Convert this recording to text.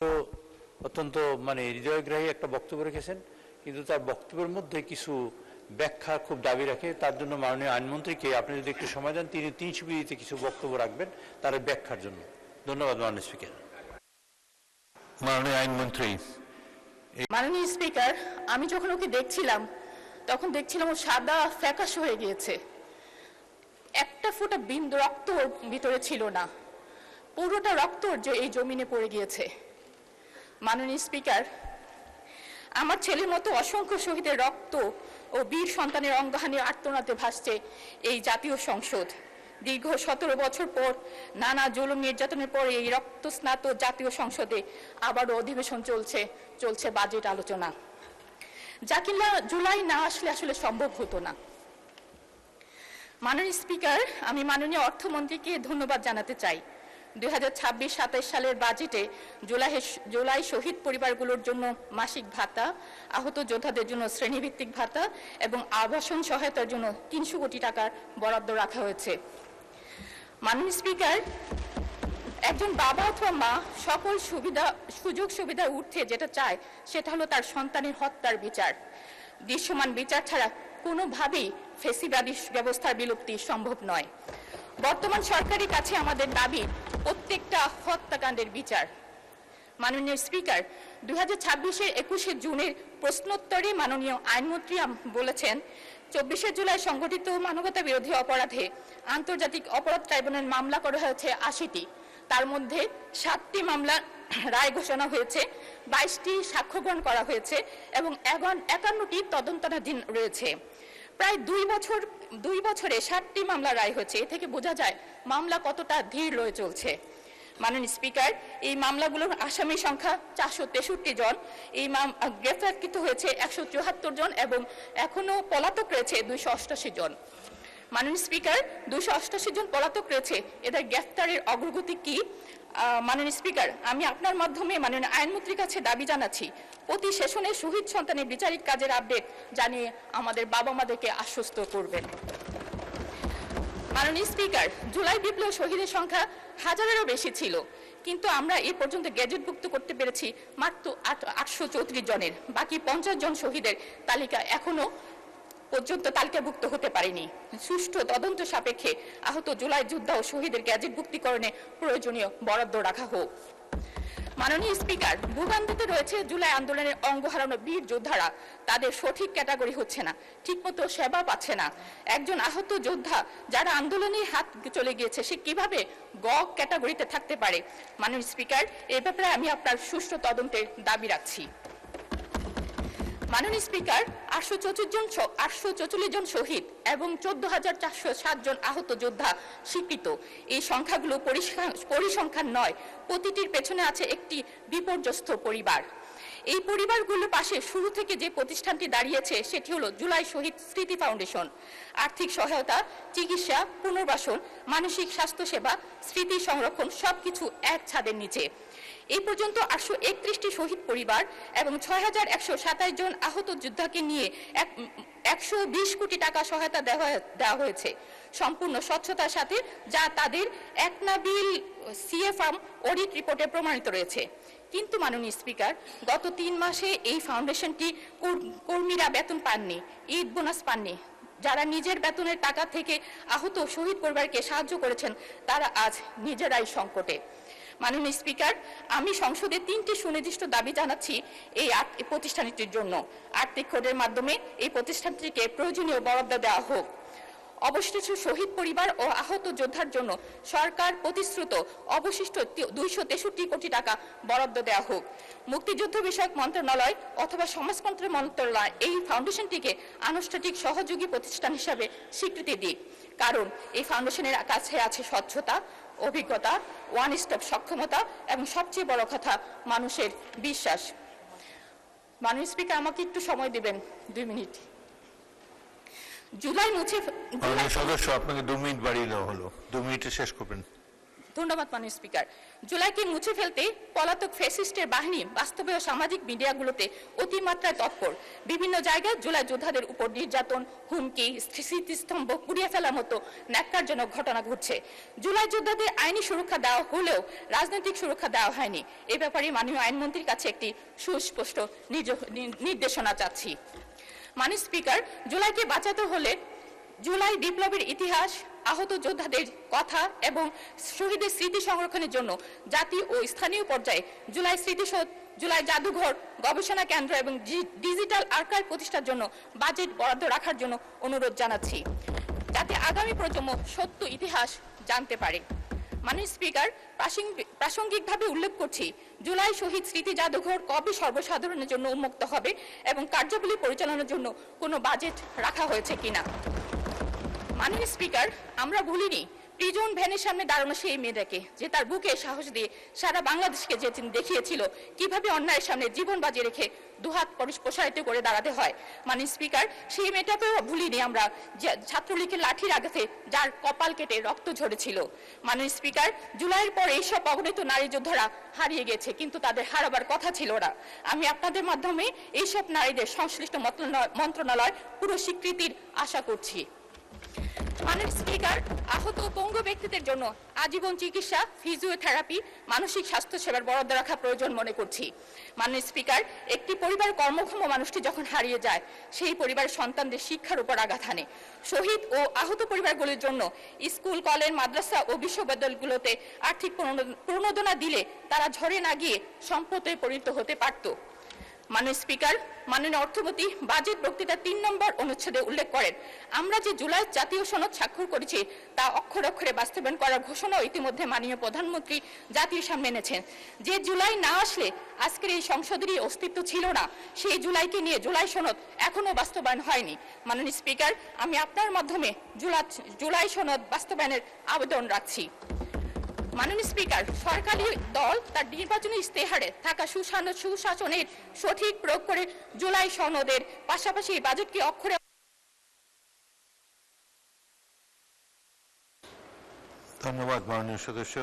অত্যন্ত হৃদয়গ্রাহী একটা বক্তব্য রেখেছেন, কিন্তু তার বক্তব্যের মধ্যে কিছু ব্যাখ্যা খুব দাবি রাখে। তার জন্য মাননীয় আইনমন্ত্রীকে আপনি যদি একটু সময় দেন, তিনি 300 মিনিটে কিছু বক্তব্য রাখবেন তার ব্যাখ্যার জন্য। ধন্যবাদ মাননীয় স্পিকার। মাননীয় আইনমন্ত্রী। মাননীয় স্পিকার, আমি যখন ওকে দেখছিলাম তখন দেখছিলাম ও সাদা ফ্যাকাশে হয়ে গিয়েছে, একটা ফোঁটা বিন্দু রক্ত ওর ভিতরে ছিল না, পুরোটা রক্ত যে এই জমিনে পড়ে গিয়েছে। মাননীয় স্পিকার, আমার ছেলের মতো অসংখ্য শহীদের রক্ত ও বীর সন্তানের অঙ্গহানির আর্তনাদে ভাসছে এই জাতীয় সংসদ। দীর্ঘ 17 বছর পর নানা জুলুম নির্যাতনের পরে এই রক্তস্নাত জাতীয় সংসদে আবারও অধিবেশন চলছে বাজেট আলোচনা, যা কিনা জুলাই না আসলে আসলে সম্ভব হতো না। মাননীয় স্পিকার, আমি মাননীয় অর্থমন্ত্রীকে ধন্যবাদ জানাতে চাই। 2026-27 সালের বাজেটে জুলাই শহীদ পরিবারগুলোর জন্য মাসিক ভাতা, আহত যোদ্ধাদের জন্য শ্রেণীভিত্তিক ভাতা এবং আবাসন সহায়তার জন্য 300 কোটি টাকার বরাদ্দ রাখা হয়েছে। মাননীয় স্পিকার, একজন বাবা অথবা মা সকল সুযোগ সুবিধার ঊর্ধ্বে যেটা চায় সেটা হলো তার সন্তানের হত্যার বিচার। দৃশ্যমান বিচার ছাড়া কোনোভাবেই ফেসিবাদী ব্যবস্থার বিলুপ্তি সম্ভব নয়। বর্তমান সরকারের কাছে আমাদের দাবি প্রত্যেকটা হত্যাকাণ্ডের বিচার। মাননীয় স্পিকার, 2026-এর 21শে জুনের প্রশ্নোত্তরে মাননীয় আইনমন্ত্রী বলেছেন, 24শে জুলাই সংঘটিত মানবতা বিরোধী অপরাধে আন্তর্জাতিক অপরাধ ট্রাইব্যুনাল মামলা করা হয়েছে 80টি, তার মধ্যে 7টি মামলা রায় ঘোষণা হয়েছে, 22টি সাক্ষ্য গ্রহণ করা হয়েছে এবং 51টি তদন্তাধীন রয়েছে। প্রায় 2 বছরে 7টি মামলা রায় হয়েছে। এ থেকে বোঝা যায় মামলা কতটা ধীর রয়ে চলছে। মাননীয় স্পিকার, এই মামলাগুলোর আসামি সংখ্যা 463 জন, এই গ্রেফতারকৃত হয়েছে 174 জন এবং এখনো পলাতক রয়েছে 288 জন। মাননীয় স্পিকার, 288 জন পলাতক রয়েছে, এদের গ্রেফতারের অগ্রগতি কি? মাননীয় স্পিকার, আমি আপনার মাধ্যমে মাননীয় আইনমন্ত্রীর কাছে দাবি জানাচ্ছি, প্রতি সেশনে শহীদ সন্তানের বিচারিক কাজের আপডেট জানিয়ে আমাদের বাবা মাদেরকে আশ্বস্ত করবেন। মাননীয় স্পিকার, জুলাই বিপ্লব শহীদের সংখ্যা হাজারেরও বেশি ছিল, কিন্তু আমরা এ পর্যন্ত গ্যাজেটভুক্ত করতে পেরেছি মাত্র 834 জনের। বাকি 50 জন শহীদের তালিকা এখনো পর্যন্ত তালিকাভুক্ত হতে পারেনি। সুষ্ঠু তদন্ত সাপেক্ষে আহত জুলাই যোদ্ধা ও শহীদের গ্যাজেটভুক্তিকরণে প্রয়োজনীয় বরাদ্দ রাখা হোক। মাননীয় স্পিকার, ভোগান্তিতে রয়েছে জুলাই আন্দোলনের অঙ্গ হারানো বীর যোদ্ধারা, তাদের সঠিক ক্যাটাগরি হচ্ছে না, ঠিকমতো সেবা পাচ্ছে না। একজন আহত যোদ্ধা যারা আন্দোলনে হাত চলে গিয়েছে, সে কিভাবে গ ক্যাটাগরিতে থাকতে পারে? মাননীয় স্পিকার, এ ব্যাপারে আমি আপনার সুষ্ঠু তদন্তের দাবি রাখছি। মাননীয় স্পিকার, 844 জন শহীদ এবং 14,407 জন আহত যোদ্ধা স্বীকৃত। এই সংখ্যাগুলো পরিসংখ্যান নয়, প্রতিটির পেছনে আছে একটি বিপর্যস্ত পরিবার। এই পরিবারগুলোর পাশে শুরু থেকে যে প্রতিষ্ঠানটি দাঁড়িয়েছে সেটি হলো জুলাই শহীদ স্মৃতি ফাউন্ডেশন। আর্থিক সহায়তা, চিকিৎসা, পুনর্বাসন, মানসিক স্বাস্থ্য সেবা, স্মৃতি সংরক্ষণ সবকিছু এক ছাদের নিচে। এই পর্যন্ত 831টি শহীদ পরিবার এবং 6,127 জন আহত যোদ্ধাকে নিয়ে 120 কোটি টাকা সহায়তা দেওয়া হয়েছে সম্পূর্ণ স্বচ্ছতার সাথে, যা তাদের একনাবিল সিএ ফার্ম অডিট রিপোর্টে প্রমাণিত রয়েছে। কিন্তু মাননীয় স্পিকার, গত 3 মাসে এই ফাউন্ডেশনটি কর্মীরা বেতন পাননি, ঈদ বোনাস পাননি। যারা নিজের বেতনের টাকা থেকে আহত শহীদ পরিবারকে সাহায্য করেছেন তারা আজ নিজেরাই সংকটে। মাননীয় স্পিকার, আমি সংসদে 3টি সুনির্দিষ্ট দাবি জানাচ্ছি এই প্রতিষ্ঠানটির জন্য। আর্থিক কোডের মাধ্যমে এই প্রতিষ্ঠানটিকে প্রয়োজনীয় বরাদ্দ দেওয়া হোক। অবশিষ্ট শহীদ পরিবার ও আহত যোদ্ধার জন্য সরকার প্রতিশ্রুত অবশিষ্ট 263 কোটি টাকা বরাদ্দ দেওয়া হোক। মুক্তিযুদ্ধ বিষয়ক মন্ত্রণালয় অথবা সমাজতন্ত্র মন্ত্রণালয় এই ফাউন্ডেশনটিকে আনুষ্ঠানিক সহযোগী প্রতিষ্ঠান হিসাবে স্বীকৃতি দিক, কারণ এই ফাউন্ডেশনের কাছে আছে স্বচ্ছতা, অভিজ্ঞতা, ওয়ান স্টপ সক্ষমতা এবং সবচেয়ে বড় কথা মানুষের বিশ্বাস। মাননীয় স্পিকার, আমাকে একটু সময় দিবেন 2 মিনিট। জুলাই মুছে সদস্য, আপনাকে 2 মিনিট বাড়িয়ে দেওয়া হলো, 2 মিনিটে শেষ করবেন। ধন্যবাদ মাননীয় স্পিকার। জুলাইকে মুছে ফেলতে পলাতক ফ্যাসিস্টের বাহিনী বাস্তবে ও সামাজিক মিডিয়াগুলোতে অতিমাত্রায় তৎপর। বিভিন্ন জায়গায় জুলাই যোদ্ধাদের উপর নির্যাতন, হুমকি, স্মৃতিস্তম্ভ পুড়িয়ে ফেলার মতো ন্যাক্কারজনক ঘটনা ঘটছে। জুলাই যোদ্ধাদের আইনি সুরক্ষা দেওয়া হলেও রাজনৈতিক সুরক্ষা দেওয়া হয়নি। এ ব্যাপারে মাননীয় আইনমন্ত্রীর কাছে একটি সুস্পষ্ট নির্দেশনা চাচ্ছি। মাননীয় স্পিকার, জুলাইকে বাঁচাতে হলে জুলাই বিপ্লবের ইতিহাস, আহত যোদ্ধাদের কথা এবং শহীদের স্মৃতি সংরক্ষণের জন্য জাতীয় ও স্থানীয় পর্যায়ে জুলাই স্মৃতিসৌধ, জুলাই জাদুঘর, গবেষণা কেন্দ্র এবং ডিজিটাল আর্কাইভ প্রতিষ্ঠার জন্য বাজেট বরাদ্দ রাখার জন্য অনুরোধ জানাচ্ছি, যাতে আগামী প্রজন্ম সত্য ইতিহাস জানতে পারে। মাননীয় স্পিকার, প্রাসঙ্গিকভাবে উল্লেখ করছি, জুলাই শহীদ স্মৃতি জাদুঘর কবে সর্বসাধারণের জন্য উন্মুক্ত হবে এবং কার্যাবলী পরিচালনার জন্য কোনো বাজেট রাখা হয়েছে কিনা। মাননীয় স্পিকার, আমরা ভুলিনি প্রিজন ভ্যানের সামনে দাঁড়ানো সেই মেয়েটাকে, যে তার বুকে সাহস দিয়ে সারা বাংলাদেশকে যে দেখিয়েছিল কিভাবে অন্যায়ের সামনে জীবন বাজি রেখে দুহাত প্রসারিত করে দাঁড়াতে হয়। মাননীয় স্পিকার, সেই মেয়েটাকেও ভুলিনি আমরা, যে ছাত্রলীগের লাঠির আঘাতে যার কপাল কেটে রক্ত ঝরেছিল। মাননীয় স্পিকার, জুলাইয়ের পর এইসব অগণিত নারী যোদ্ধারা হারিয়ে গেছে, কিন্তু তাদের হারাবার কথা ছিল না। আমি আপনাদের মাধ্যমে এইসব নারীদের সংশ্লিষ্ট মন্ত্রণালয় পুরো স্বীকৃতির আশা করছি। মাননীয় স্পিকার, আহত পঙ্গু ব্যক্তিদের জন্য আজীবন চিকিৎসা, ফিজিওথেরাপি, মানসিক স্বাস্থ্য সেবার বরাদ্দ রাখা প্রয়োজন মনে করছি। মাননীয় স্পিকার, একটি পরিবার কর্মক্ষম মানুষটি যখন হারিয়ে যায়, সেই পরিবারের সন্তানদের শিক্ষার উপর আঘাত হানে। শহীদ ও আহত পরিবারগুলির জন্য স্কুল, কলেজ, মাদ্রাসা ও বিশ্ববিদ্যালয়গুলোতে আর্থিক প্রণোদনা দিলে তারা ঝরে না গিয়ে সম্পদে পরিণত হতে পারত। মাননীয় স্পিকার, মাননীয় অর্থমন্ত্রী বাজেট বক্তৃতার ৩ নম্বর অনুচ্ছেদে উল্লেখ করেন, আমরা যে জুলাই জাতীয় সনদ স্বাক্ষর করেছি তা অক্ষরে অক্ষরে বাস্তবায়ন করার ঘোষণাও ইতিমধ্যে মাননীয় প্রধানমন্ত্রী জাতির সামনে এনেছেন। যে জুলাই না আসলে আজকের এই সংসদেরই অস্তিত্ব ছিল না, সেই জুলাইকে নিয়ে জুলাই সনদ এখনো বাস্তবায়ন হয়নি। মাননীয় স্পিকার, আমি আপনার মাধ্যমে জুলাই সনদ বাস্তবায়নের আবেদন রাখছি। মাননীয় স্পিকার, সরকারি দল তার নির্বাচনী ইস্তেহারে থাকা সুশাসনের সঠিক প্রয়োগ করে জুলাই সনদের পাশাপাশি বাজেটকে অক্ষরে। ধন্যবাদ মাননীয় সদস্য।